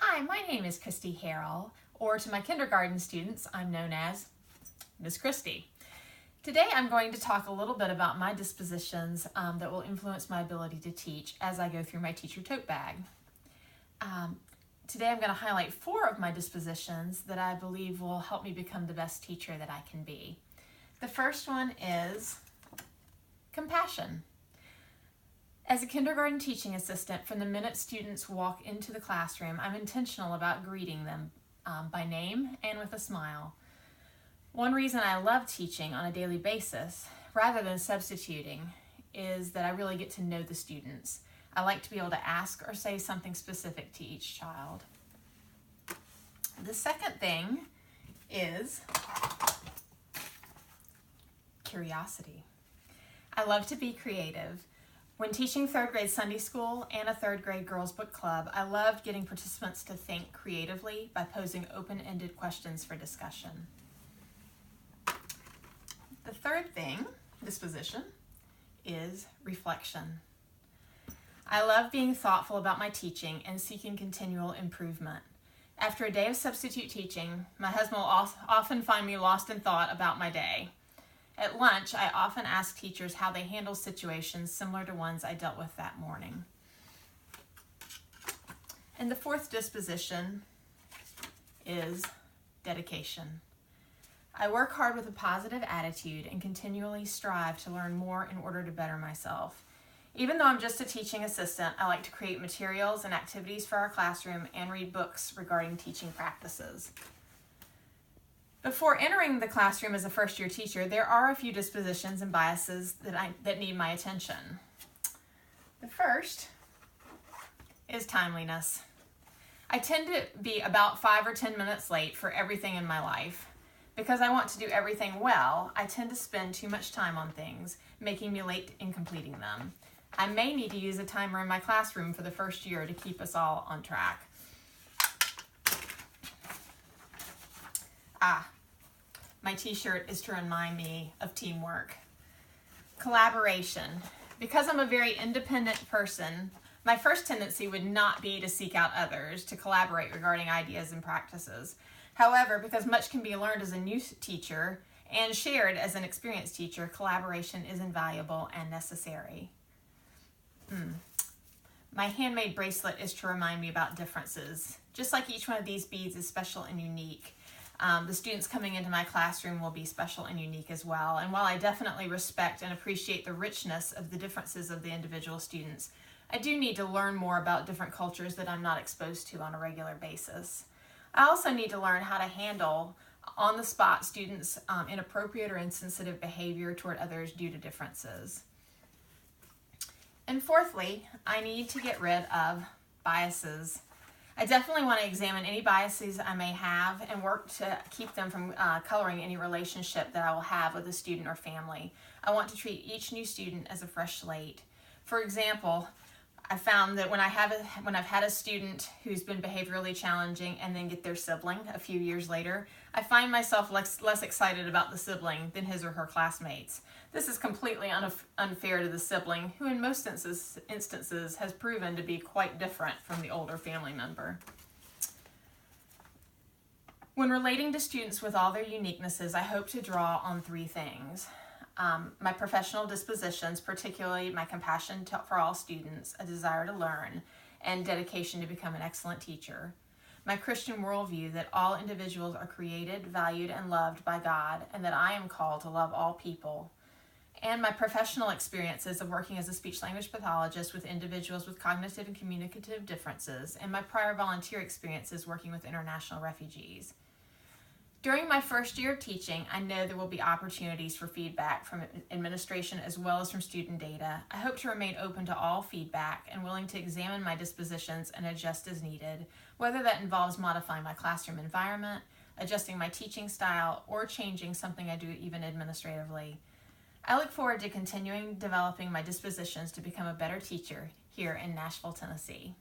Hi, my name is Christy Harrell, or to my kindergarten students, I'm known as Miss Christy. Today I'm going to talk a little bit about my dispositions that will influence my ability to teach as I go through my teacher tote bag. Today I'm going to highlight 4 of my dispositions that I believe will help me become the best teacher that I can be. The first one is compassion. As a kindergarten teaching assistant, from the minute students walk into the classroom, I'm intentional about greeting them by name and with a smile. One reason I love teaching on a daily basis, rather than substituting, is that I really get to know the students. I like to be able to ask or say something specific to each child. The second thing is curiosity. I love to be creative. When teaching 3rd grade Sunday school and a 3rd grade girls book club, I loved getting participants to think creatively by posing open-ended questions for discussion. The third disposition, is reflection. I love being thoughtful about my teaching and seeking continual improvement. After a day of substitute teaching, my husband will often find me lost in thought about my day. At lunch, I often ask teachers how they handle situations similar to ones I dealt with that morning. And the 4th disposition is dedication. I work hard with a positive attitude and continually strive to learn more in order to better myself. Even though I'm just a teaching assistant, I like to create materials and activities for our classroom and read books regarding teaching practices. Before entering the classroom as a first-year teacher, there are a few dispositions and biases that need my attention. The first is timeliness. I tend to be about 5 or 10 minutes late for everything in my life. Because I want to do everything well, I tend to spend too much time on things, making me late in completing them. I may need to use a timer in my classroom for the first year to keep us all on track. My t-shirt is to remind me of teamwork. Collaboration. Because I'm a very independent person, my first tendency would not be to seek out others to collaborate regarding ideas and practices. However, because much can be learned as a new teacher and shared as an experienced teacher, collaboration is invaluable and necessary. My handmade bracelet is to remind me about differences. Just like each one of these beads is special and unique, the students coming into my classroom will be special and unique as well. And while I definitely respect and appreciate the richness of the differences of the individual students, I do need to learn more about different cultures that I'm not exposed to on a regular basis. I also need to learn how to handle on the spot students' inappropriate or insensitive behavior toward others due to differences. And fourthly, I need to get rid of biases. I definitely want to examine any biases I may have and work to keep them from coloring any relationship that I will have with a student or family. I want to treat each new student as a fresh slate. For example, I found that when I've had a student who's been behaviorally challenging and then get their sibling a few years later, I find myself less excited about the sibling than his or her classmates. This is completely unfair to the sibling, who in most instances has proven to be quite different from the older family member. When relating to students with all their uniquenesses, I hope to draw on 3 things. My professional dispositions, particularly my compassion for all students, a desire to learn, and dedication to become an excellent teacher. My Christian worldview that all individuals are created, valued, and loved by God, and that I am called to love all people. And my professional experiences of working as a speech-language pathologist with individuals with cognitive and communicative differences, and my prior volunteer experiences working with international refugees. During my first year of teaching, I know there will be opportunities for feedback from administration as well as from student data. I hope to remain open to all feedback and willing to examine my dispositions and adjust as needed, whether that involves modifying my classroom environment, adjusting my teaching style, or changing something I do even administratively. I look forward to continuing developing my dispositions to become a better teacher here in Nashville, Tennessee.